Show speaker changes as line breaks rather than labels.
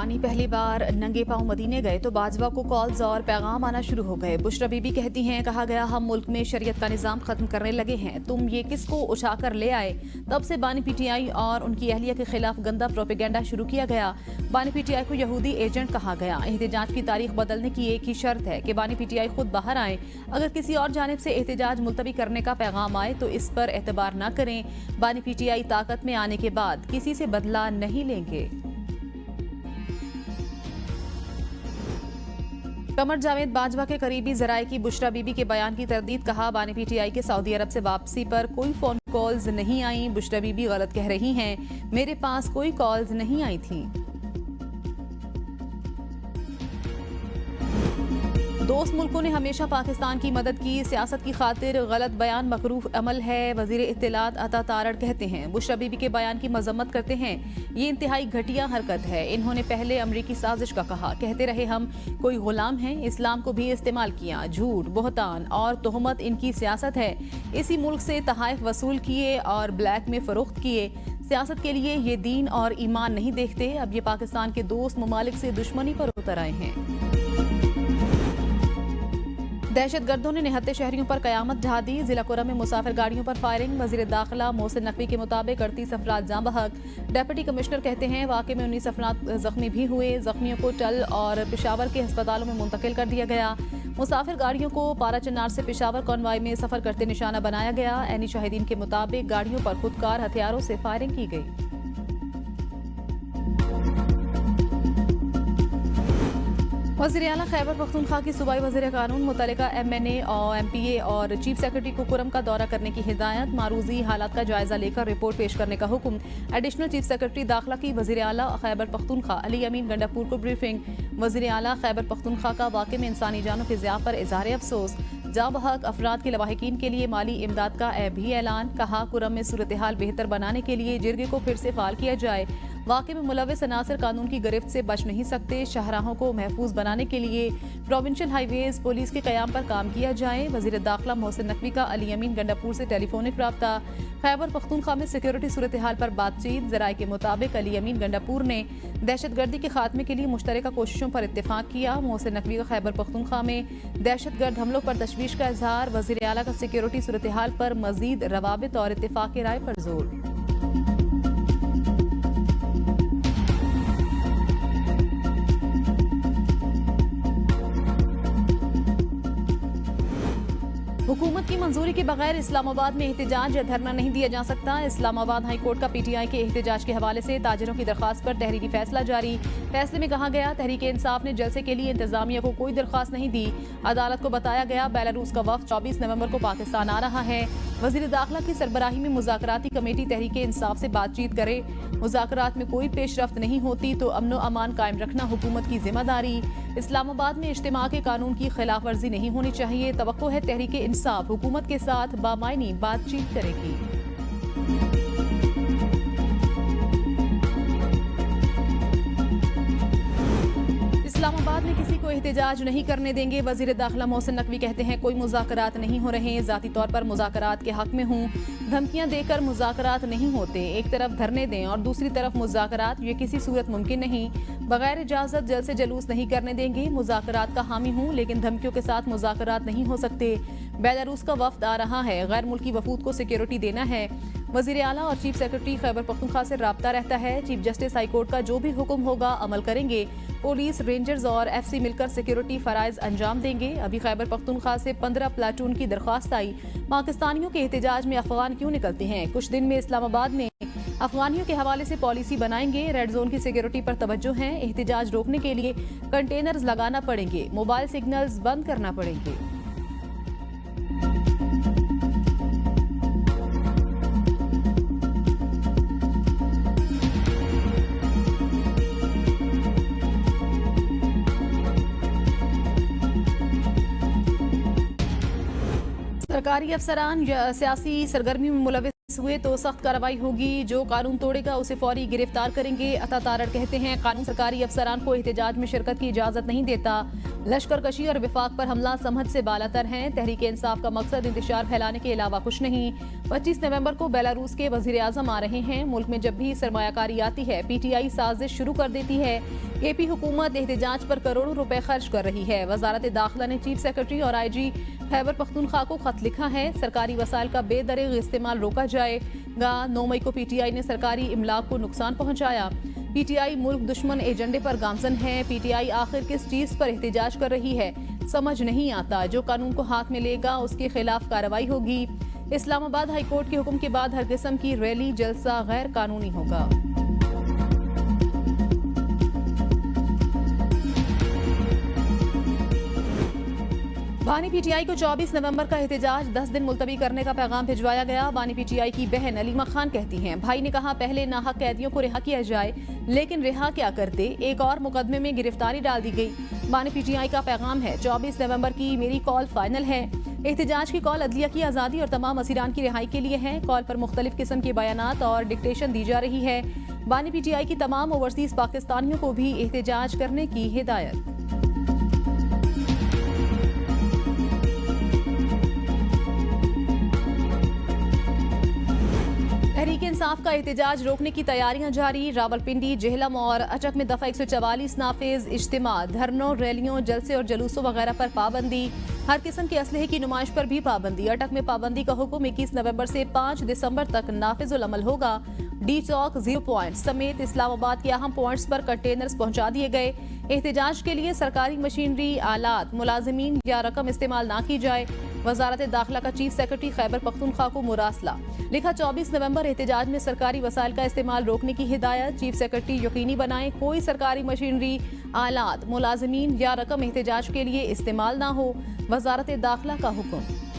बानी पहली बार नंगे पांव मदीने गए तो बाजवा को कॉल्स और पैगाम आना शुरू हो गए। बुशरा बीबी कहती हैं, कहा गया हम मुल्क में शरीयत का निजाम खत्म करने लगे हैं, तुम ये किसको उठाकर ले आए। तब से बानी पीटीआई और उनकी अहलिया के खिलाफ गंदा प्रोपेगेंडा शुरू किया गया। बानी पीटीआई को यहूदी एजेंट कहा गया। एहतजाज की तारीख बदलने की एक ही शर्त है कि बानी पीटीआई खुद बाहर आए। अगर किसी और जानिब से एहतजाज मुलतवी करने का पैगाम आए तो इस पर एतबार न करें। बानी पीटीआई ताकत में आने के बाद किसी से बदला नहीं लेंगे। कमर जावेद बाजवा के करीबी जराये की बुशरा बीबी के बयान की तरदीद। कहा, बानी पीटीआई के सऊदी अरब से वापसी पर कोई फोन कॉल्स नहीं आई। बुशरा बीबी गलत कह रही हैं, मेरे पास कोई कॉल्स नहीं आई थी। दोस्त मुल्कों ने हमेशा पाकिस्तान की मदद की, सियासत की खातिर गलत बयान मकरूह अमल है। वजीर इत्तलात अता तारड़ कहते हैं, बुशरा बीबी के बयान की मजम्मत करते हैं, ये इंतहाई घटिया हरकत है। इन्होंने पहले अमरीकी साजिश का कहा, कहते रहे हम कोई गुलाम हैं, इस्लाम को भी इस्तेमाल किया। झूठ, बोहतान और तोहमत इनकी सियासत है। इसी मुल्क से तहाइफ वसूल किए और ब्लैक में फरोख्त किए। सियासत के लिए ये दीन और ईमान नहीं देखते। अब ये पाकिस्तान के दोस्त ममालिक से दुश्मनी पर उतर आए हैं। दहशत गर्दों ने निहत्ते शहरियों पर कयामत ढा दी। जिला कोरम में मुसाफिर गाड़ियों पर फायरिंग। वजीर दाखिला मोहसिन नकवी के मुताबिक 38 अफराद जाँ बहक। डिप्टी कमिश्नर कहते हैं, वाक़े में 19 अफराद जख्मी भी हुए। जख्मियों को टल और पेशावर के अस्पतालों में मुंतकिल कर दिया गया। मुसाफिर गाड़ियों को पारा चन्नार से पेशावर कॉन्वाय में सफर करते निशाना बनाया गया। ऐनी शाहिदीन के मुताबिक गाड़ियों पर खुदकार हथियारों से फायरिंग की गई। वज़ीर आला खैबर पख्तूनख्वा की सूबाई वज़ीर कानून मुतल्लिका MNA और MPA और चीफ सेक्रेटरी को कुरम का दौरा करने की हिदायत। मारूजी हालात का जायजा लेकर रिपोर्ट पेश करने का हुक्म। एडिशनल चीफ सेक्रेटरी दाखिला की वज़ीर आला खैबर पख्तूनख्वा अली अमीन गंडापुर को ब्रीफिंग। वज़ीर आला खैबर पख्तूनख्वा का वाक़े में इंसानी जानों के ज़िया पर इज़हार अफसोस। जाँ बहक अफराद के लवाहिकीन के लिए माली इमदाद का भी ऐलान। कहा, कुरम में सूरत हाल बेहतर बनाने के लिए जिरगे को फिर से फाल किया जाए। वाक़े में मुलविस अनासर कानून की गिरफ्त से बच नहीं सकते। शाहराहों को महफूज बनाने के लिए प्रोविंशियल हाईवेज पुलिस के क़याम पर काम किया जाए। वज़ीर दाखिला मोहसिन नकवी का अली अमीन गंडापुर से टेलीफोनिक रब्ता। खैबर पख्तूनख्वा में सिक्योरिटी सूरत हाल पर बातचीत। ज़राए के मुताबिक अली अमीन गंडापुर ने दहशत गर्दी के खात्मे के लिए मुश्तरका कोशिशों पर इत्तेफाक किया। मोहसिन नकवी का खैबर पख्तूनख्वा में दहशत गर्द हमलों पर तशवीश का इजहार। वज़ीर आला का सिक्योरिटी सूरत हाल पर मजीद रवाबित और इत्तेफाक की राय पर जोर। हुकूमत की मंजूरी के बगैर इस्लामाबाद में एहतजाज या धरना नहीं दिया जा सकता। इस्लामाबाद हाई कोर्ट का पीटीआई के एहतजाज के हवाले से ताजिरों की दरख्वास्त पर तहरीरी फैसला जारी। फैसले में कहा गया, तहरीक इंसाफ ने जलसे के लिए इंतजामिया को कोई दरख्वास्त नहीं दी। अदालत को बताया गया, बेलारूस का वफ्द 24 नवंबर को पाकिस्तान आ रहा है। वजीर दाखिला की सरबराही में मुज़ाकराती कमेटी तहरीक इंसाफ से बातचीत करे। मुज़ाकरात में कोई पेशरफ्त नहीं होती तो अमन अमान कायम रखना हुकूमत की जिम्मेदारी। इस्लामाबाद में इज्तिमा के कानून की खिलाफ वर्जी नहीं होनी चाहिए। तवक्को है तहरीक इंसाफ हुकूमत के साथ बामायनी बातचीत करेगी। इस्लामाबाद में किसी को एहतजाज नहीं करने देंगे। वजीर दाखिला मोहसिन नकवी कहते हैं, कोई मुज़ाकरात नहीं हो रहे। ज़ाती तौर पर मुज़ाकरात के हक में हूँ। धमकियाँ देकर मुज़ाकरात नहीं होते। एक तरफ धरने दें और दूसरी तरफ मुज़ाकरात, ये किसी सूरत मुमकिन नहीं। बगैर इजाज़त जल से जलूस नहीं करने देंगे। मुज़ाकरात का हामी हूँ, लेकिन धमकियों के साथ मुज़ाकरात नहीं हो सकते। बेलारूस का वफ्द आ रहा है, गैर मुल्की वफूद को सिक्योरिटी देना है। वज़ीर आला और चीफ सेक्रेटरी खैबर पख्तूनख्वा से राब्ता रहता है। चीफ जस्टिस हाईकोर्ट का जो भी हुक्म होगा अमल करेंगे। पुलिस, रेंजर्स और FC मिलकर सिक्योरिटी फराइज अंजाम देंगे। अभी खैबर पख्तूनख्वा से 15 प्लाटून की दरख्वास्त आई। पाकिस्तानियों के एहतजाज में अफगान क्यों निकलते हैं? कुछ दिन में इस्लामाबाद में अफगानियों के हवाले से पॉलिसी बनाएंगे। रेड जोन की सिक्योरिटी पर तवज्जो है। एहतजाज रोकने के लिए कंटेनर्स लगाना पड़ेंगे। मोबाइल सिग्नल्स बंद करना पड़ेंगे। सरकारी अफसरान सियासी सरगर्मी में मुलविस हुए तो सख्त कार्रवाई होगी। जो कानून तोड़ेगा उसे फौरी गिरफ्तार करेंगे। अता तारड़ कहते हैं, कानून सरकारी अफसरान को एहतजाज में शिरकत की इजाजत नहीं देता। लश्कर कशी और विफाक पर हमला समझ से बालातर है। तहरीक इंसाफ का मकसद इंतशार फैलाने के अलावा कुछ नहीं। 25 नवंबर को बेलारूस के वजीर आजम आ रहे हैं। मुल्क में जब भी सरमायाकारी आती है PTI साजिश शुरू कर देती है। केपी हुकूमत एहतजाज पर करोड़ों रुपए खर्च कर रही है। वजारत दाखिला ने चीफ सेक्रेटरी और IG खैबर पख्तूनख्वा को खत लिखा है। सरकारी वसाइल का बेदरिग इस्तेमाल रोका जाएगा। 9 मई को PTI ने सरकारी इमलाक को नुकसान पहुंचाया। PTI मुल्क दुश्मन एजेंडे पर गामजन है। PTI आखिर किस चीज पर एहतजाज कर रही है समझ नहीं आता। जो कानून को हाथ में लेगा उसके खिलाफ कार्रवाई होगी। इस्लामाबाद हाई कोर्ट के हुक्म के बाद हर किस्म की रैली जलसा गैर कानूनी होगा। बानी PTI को 24 नवंबर का एहतजाज 10 दिन मुलतवी करने का पैगाम भिजवाया गया। बानी PTI की बहन अलीमा खान कहती हैं, भाई ने कहा पहले नाहक कैदियों को रिहा किया जाए, लेकिन रिहा क्या करते, एक और मुकदमे में गिरफ्तारी डाल दी गई। बानी PTI का पैगाम है, 24 नवंबर की मेरी कॉल फाइनल है। एहतजाज की कॉल अदलिया की आज़ादी और तमाम असीरान की रिहाई के लिए है। कॉल पर मुख्तलिफ किस्म के बयानात और डिक्टेशन दी जा रही है। बानी PTI की तमाम ओवरसीज पाकिस्तानियों को भी एहतजाज करने की हिदायत। तहरीक इंसाफ का एहतजाज रोकने की तैयारियां जारी। रावलपिंडी, जेहलम और अटक में दफा 144 नाफिज। इज्तिमा, धरनों, रैलियों, जलसे और जलूसों वगैरह पर पाबंदी। हर किस्म के असलहे की नुमाइश पर भी पाबंदी। अटक में पाबंदी का हुक्म 21 नवंबर से 5 दिसंबर तक नाफिजुल अमल होगा। डी चौक, 0 पॉइंट समेत इस्लामाबाद के अहम पॉइंट्स पर कंटेनर्स पहुंचा दिए गए। एहतजाज के लिए सरकारी मशीनरी, आलात, मुलाजिमीन या रकम इस्तेमाल ना की जाए। वजारत दाखिला का चीफ सेक्रेटरी खैबर पख्तूनख्वा को मुरासला लिखा। 24 नवंबर एहतजाज में सरकारी वसाइल का इस्तेमाल रोकने की हिदायत। चीफ सेक्रेटरी यकीनी बनाए कोई सरकारी मशीनरी, आलात, मुलाजिमीन या रकम एहतजाज के लिए इस्तेमाल ना हो। वजारत दाखिला का हुक्म।